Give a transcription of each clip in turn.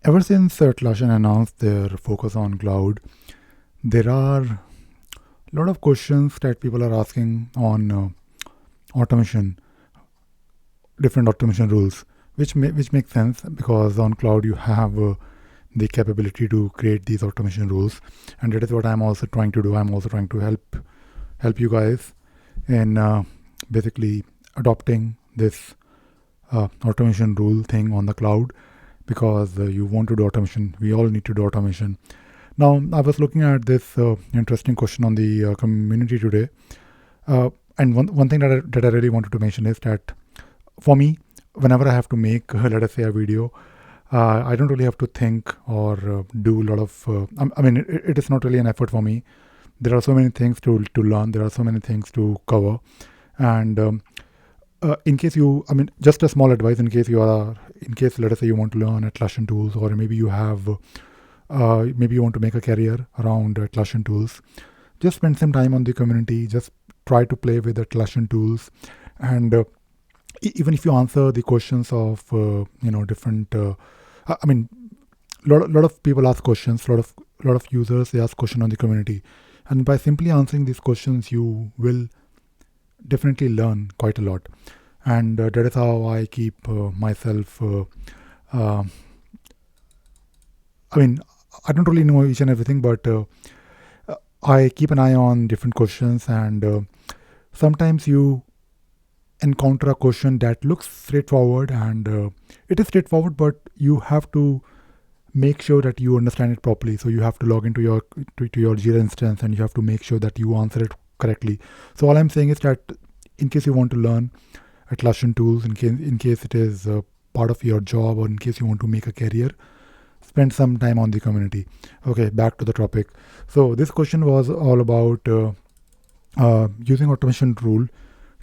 Ever since Atlassian announced their focus on cloud, there are a lot of questions that people are asking on automation, different automation rules, which makes sense because on cloud you have the capability to create these automation rules, and that is what I'm also trying to do. I'm also trying to help you guys in basically adopting this automation rule thing on the cloud because you want to do automation. We all need to do automation. Now, I was looking at this interesting question on the community today, and one thing that I really wanted to mention is that for me, whenever I have to make, let us say, a video, I don't really have to think or do a lot of. I mean, it is not really an effort for me. There are so many things to learn. There are so many things to cover, and in case you, I mean, just a small advice in case let us say you want to learn Atlassian tools, or maybe you have, maybe you want to make a career around Atlassian tools. Just spend some time on the community. Just try to play with Atlassian tools, and even if you answer the questions of different. I mean, lot of people ask questions. Lot of users, they ask questions on the community, and by simply answering these questions, you will definitely learn quite a lot. And that is how I keep myself. I mean, I don't really know each and everything, but I keep an eye on different questions, and sometimes you encounter a question that looks straightforward, and it is straightforward, but you have to make sure that you understand it properly. So you have to log into your Jira instance, and you have to make sure that you answer it correctly. So all I'm saying is that in case you want to learn Atlassian tools, in case it is part of your job, or in case you want to make a career, spend some time on the community. Okay, back to the topic. So this question was all about using automation rule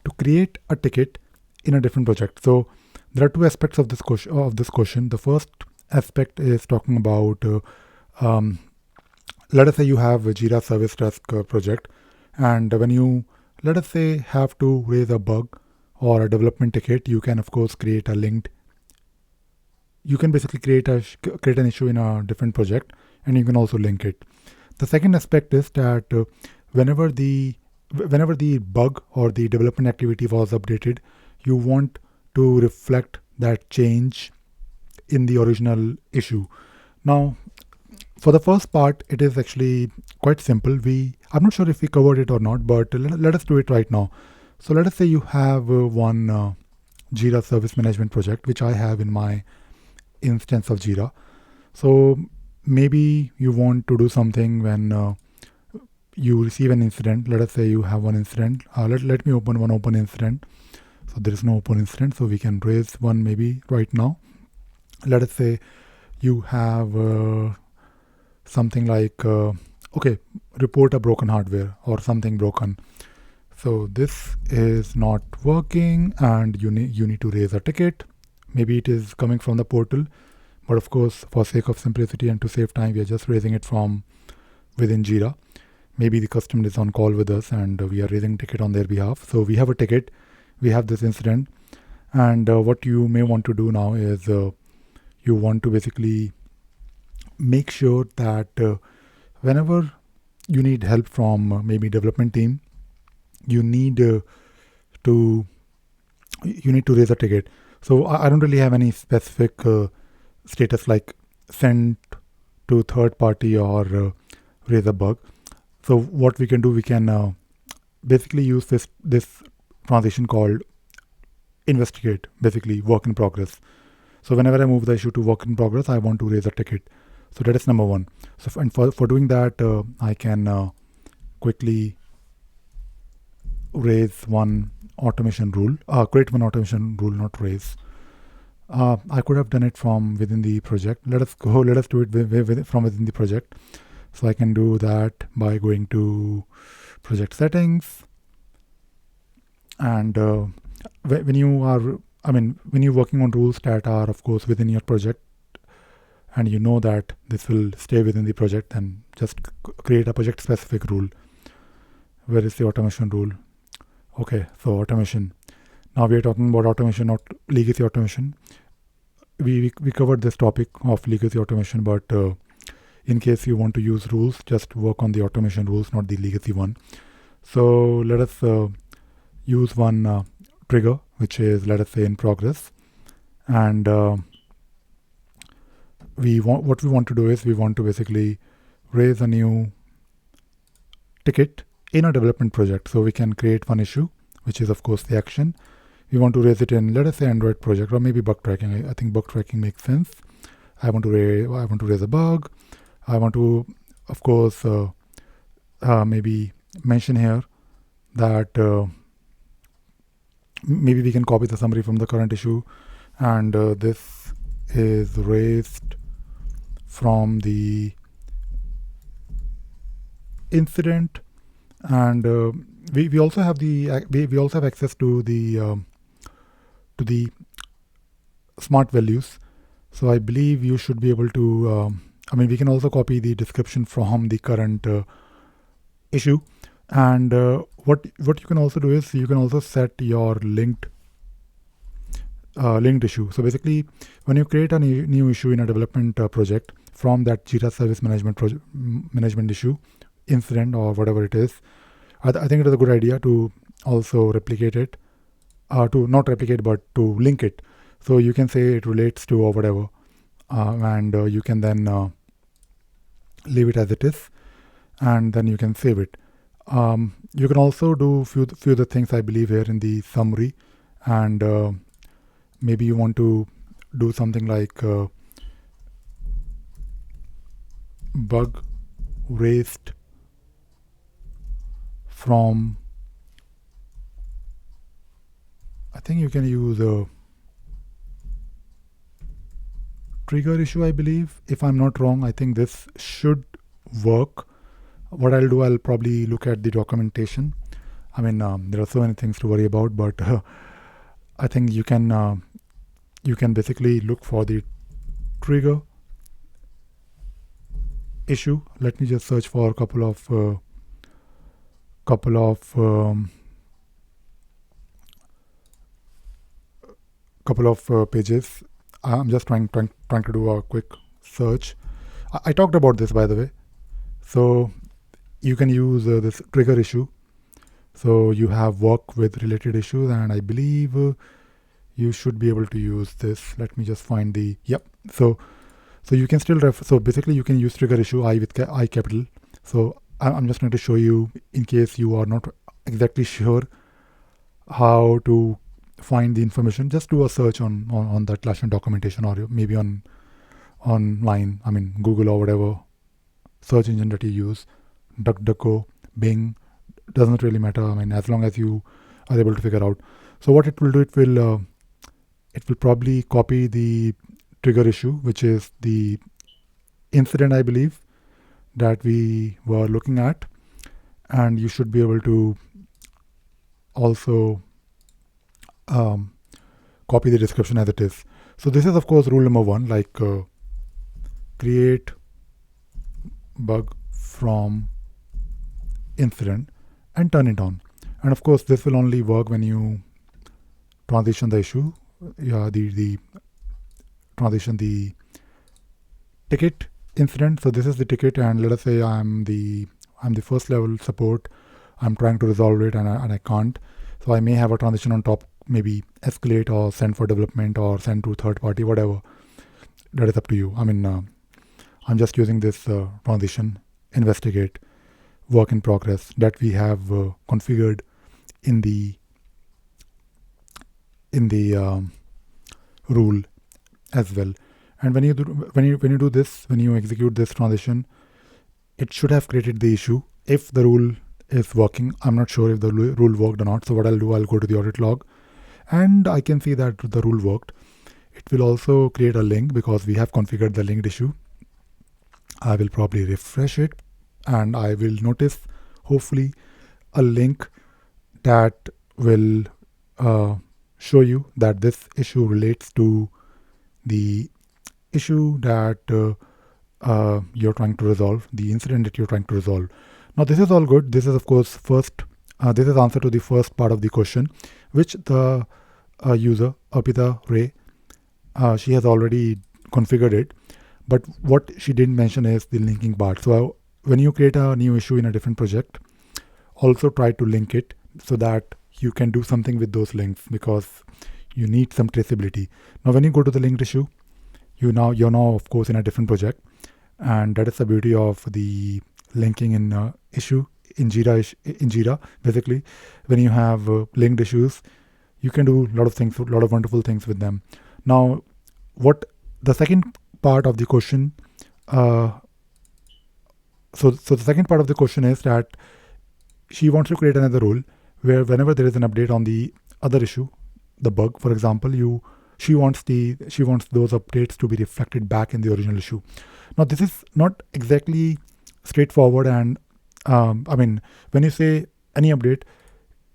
to create a ticket in a different project. So there are two aspects of this question. The first aspect is talking about let us say you have a Jira service desk project, and when you, let us say, have to raise a bug or a development ticket, you can of course create a linked. You can basically create an issue in a different project, and you can also link it. The second aspect is that whenever the bug or the development activity was updated, you want to reflect that change in the original issue. Now, for the first part, it is actually quite simple. I'm not sure if we covered it or not, but let us do it right now. So let us say you have one Jira service management project, which I have in my instance of Jira. So maybe you want to do something when you receive an incident. Let us say you have one incident. Let me open one open incident. So there is no open incident, so we can raise one maybe right now. Let us say you have something like, okay, report a broken hardware or something broken. So this is not working, and you need to raise a ticket. Maybe it is coming from the portal, but of course, for sake of simplicity and to save time, we are just raising it from within Jira. Maybe the customer is on call with us, and we are raising ticket on their behalf. So we have a ticket, we have this incident, and what you may want to do now is you want to basically make sure that whenever you need help from maybe development team, you need to raise a ticket. So I don't really have any specific status like send to third party or raise a bug. So what we can do, we can basically use this transition called investigate, basically work in progress. So whenever I move the issue to work in progress, I want to raise a ticket. So that is number one. So and for doing that, I can quickly raise one automation rule, create one automation rule, not raise. I could have done it from within the project. Let us do it from within the project. So I can do that by going to project settings, and when you're working on rules that are of course within your project, and you know that this will stay within the project, then just create a project specific rule. Where is the automation rule? Okay, so automation. Now we are talking about automation, not legacy automation. we covered this topic of legacy automation, but in case you want to use rules, just work on the automation rules, not the legacy one. So let us use one trigger, which is, let us say, in progress. And what we want to do is we want to basically raise a new ticket in a development project. So we can create one issue, which is of course the action. We want to raise it in, let us say, Android project, or maybe bug tracking. I think bug tracking makes sense. I want to raise a bug. I want to, of course, maybe mention here that maybe we can copy the summary from the current issue, and this is raised from the incident, and we also have we also have access to the smart values. So I believe you should be able to. We can also copy the description from the current issue, and what you can also do is you can also set your linked issue. So basically, when you create a new issue in a development project from that Jira service management issue, incident, or whatever it is, I think it is a good idea to also replicate it, to not replicate but to link it. So you can say it relates to or whatever, and you can then leave it as it is, and then you can save it. You can also do few of the things I believe here in the summary, and maybe you want to do something like bug raised from, I think you can use a trigger issue, I believe. If I'm not wrong, I think this should work. What I'll do, I'll probably look at the documentation. There are so many things to worry about, but I think you can basically look for the trigger issue. Let me just search for a couple of pages. I'm just trying to do a quick search. I talked about this, by the way. So you can use this trigger issue. So you have work with related issues, and I believe you should be able to use this. Let me just find the, yep. So you can still so basically you can use trigger issue I with I capital. So I'm just going to show you, in case you are not exactly sure how to find the information, just do a search on that Atlassian documentation, or maybe online, Google or whatever search engine that you use, DuckDuckGo, Bing, doesn't really matter. As long as you are able to figure out. So what it will do, it will probably copy the trigger issue, which is the incident, I believe, that we were looking at, and you should be able to also copy the description as it is. So this is of course rule number one, like create bug from incident and turn it on. And of course this will only work when you transition the issue, the transition the ticket incident. So this is the ticket, and let us say I'm the first level support. I'm trying to resolve it and I can't. So I may have a transition on top, maybe escalate or send for development or send to third party, whatever. That is up to you. I'm just using this transition, investigate, work in progress that we have configured in the rule as well. And when you do this, when you execute this transition, it should have created the issue if the rule is working. I'm not sure if the rule worked or not. So what I'll do, I'll go to the audit log, and I can see that the rule worked. It will also create a link because we have configured the linked issue. I will probably refresh it, and I will notice, hopefully, a link that will show you that this issue relates to the issue that you're trying to resolve, the incident that you're trying to resolve. Now this is all good. This is of course this is answer to the first part of the question, which the user Arpita Ray she has already configured it. But what she didn't mention is the linking part. So when you create a new issue in a different project, also try to link it so that you can do something with those links, because you need some traceability. Now when you go to the linked issue, you're now of course in a different project, and that is the beauty of the linking in issue in Jira. Basically, when you have linked issues, you can do a lot of things, a lot of wonderful things with them. Now, what the second part of the question? Uh, so the second part of the question is that she wants to create another rule where whenever there is an update on the other issue, the bug, for example, she wants those updates to be reflected back in the original issue. Now this is not exactly straightforward, and I mean, when you say any update,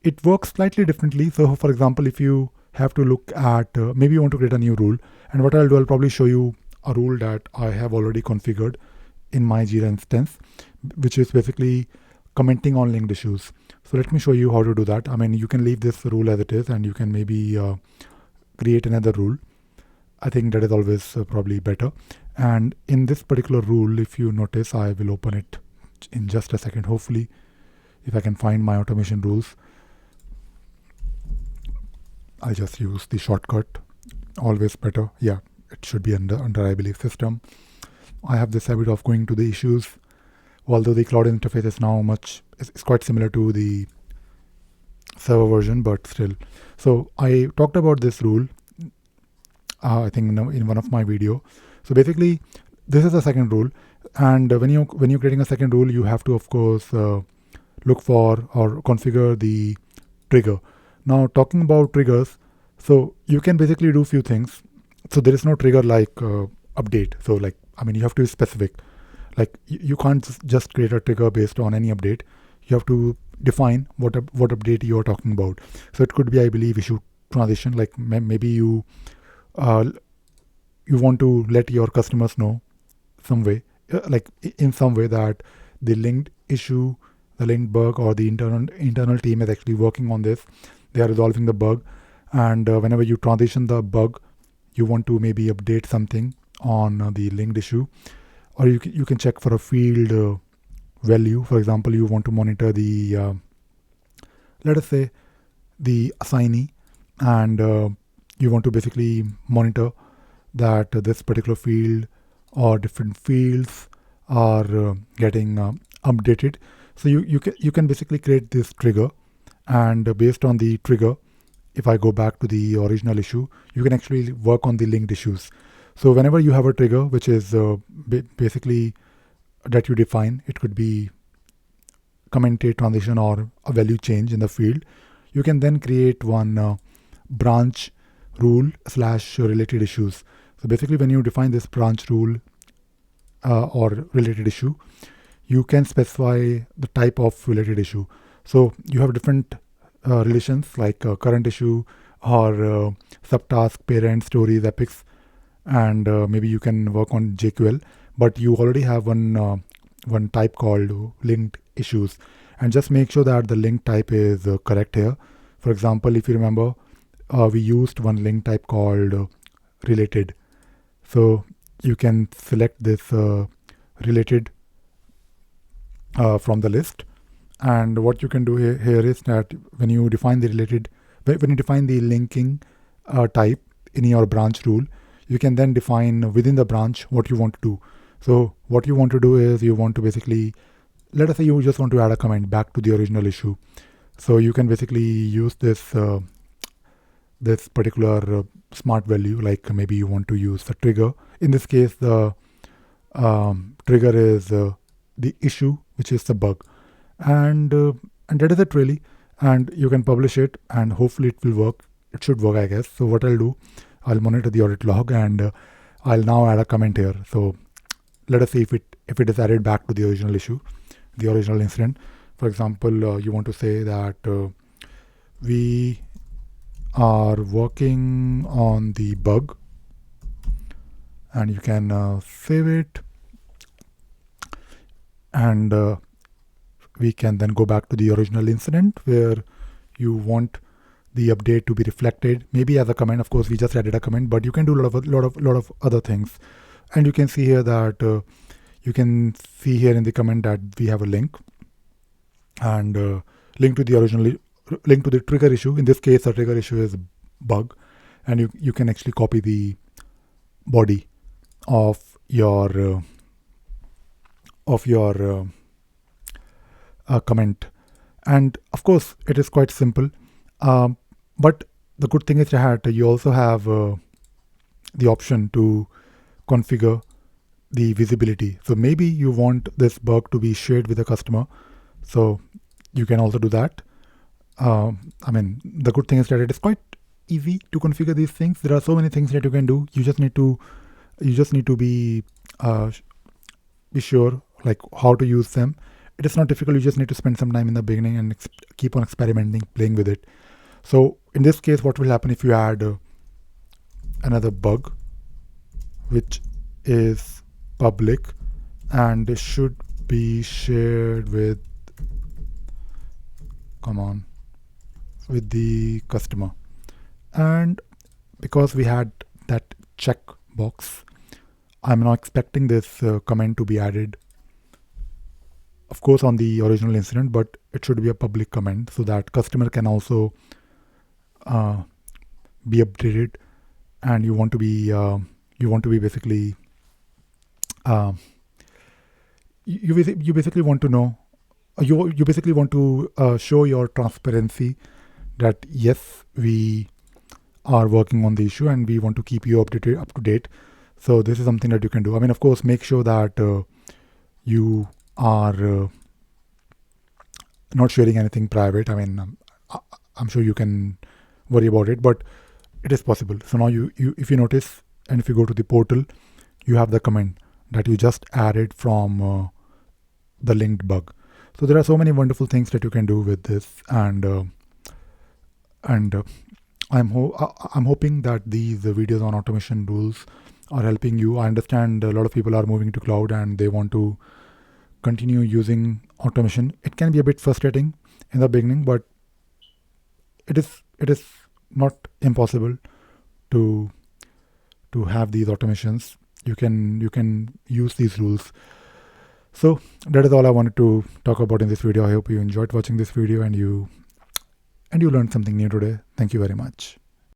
it works slightly differently. So for example, if you have to look at maybe you want to create a new rule, and what I'll do, I'll probably show you a rule that I have already configured in my Jira instance, which is basically commenting on linked issues. So let me show you how to do that. I mean, you can leave this rule as it is, and you can maybe create another rule. I think that is always probably better. And in this particular rule, if you notice, I will open it in just a second. Hopefully, if I can find my automation rules, I'll just use the shortcut. Always better. Yeah, it should be under I believe system. I have this habit of going to the issues, although the cloud interface is now it's quite similar to the server version, but still. So I talked about this rule, I think in one of my video. So basically, this is the second rule, and when you're creating a second rule, you have to of course look for or configure the trigger. Now talking about triggers, so you can basically do few things. So there is no trigger like update. So like, I mean, you have to be specific. Like you can't just create a trigger based on any update. You have to define what update you are talking about. So it could be, I believe, issue transition. Like maybe you want to let your customers know some way, like in some way, that the linked issue, the linked bug, or the internal team is actually working on this. They are resolving the bug, and whenever you transition the bug, you want to maybe update something on the linked issue, or you can check for a field value. For example, you want to monitor the let us say the assignee, and you want to basically monitor that this particular field or different fields are getting updated. So you can basically create this trigger, and based on the trigger, if I go back to the original issue, you can actually work on the linked issues. So whenever you have a trigger, which is basically that you define, it could be commentate transition or a value change in the field, you can then create one branch rule / related issues. So basically, when you define this branch rule or related issue, you can specify the type of related issue. So you have different relations like current issue or subtask, parent, stories, epics, and maybe you can work on JQL. But you already have one type called linked issues, and just make sure that the link type is correct here. For example, if you remember, we used one link type called related. So you can select this related from the list, and what you can do here is that when you define the related, when you define the linking type in your branch rule, you can then define within the branch what you want to do. So what you want to do is you want to basically, let us say you just want to add a comment back to the original issue. So you can basically use this this particular smart value, like maybe you want to use the trigger. In this case, the trigger is the issue, which is the bug, and that is it really. And you can publish it, and hopefully it will work. It should work, I guess. So what I'll do, I'll monitor the audit log, and I'll now add a comment here. So let us see if it is added back to the original issue, the original incident. For example, you want to say that we are working on the bug, and you can save it, and we can then go back to the original incident where you want the update to be reflected, maybe as a comment. Of course, we just added a comment, but you can do a lot of other things. And you can see here that you can see here in the comment that we have a link, and link to the link to the trigger issue. In this case, the trigger issue is bug, and you can actually copy the body of your comment. And of course, it is quite simple. But the good thing is that you also have the option to configure the visibility. So maybe you want this bug to be shared with the customer, so you can also do that. I mean, the good thing is that it is quite easy to configure these things. There are so many things that you can do. You just need to be sure like how to use them. It is not difficult. You just need to spend some time in the beginning and keep on experimenting, playing with it. So in this case, what will happen if you add another bug, which is public and should be shared with, with the customer. And because we had that check box, I'm now expecting this comment to be added, of course, on the original incident, but it should be a public comment so that customer can also be updated. And you want to be basically you basically want to know, you basically want to show your transparency that yes, we are working on the issue and we want to keep you updated, up to date. So this is something that you can do. I mean, of course, make sure that you are not sharing anything private. I mean, I'm sure you can worry about it, but it is possible. So now you if you notice, and if you go to the portal, you have the comment that you just added from the linked bug. So there are so many wonderful things that you can do with this, and I'm hoping that these videos on automation rules are helping you. I understand a lot of people are moving to cloud and they want to continue using automation. It can be a bit frustrating in the beginning, but it is not impossible to have these automations. You can use these rules. So that is all I wanted to talk about in this video. I hope you enjoyed watching this video and you learned something new today. Thank you very much.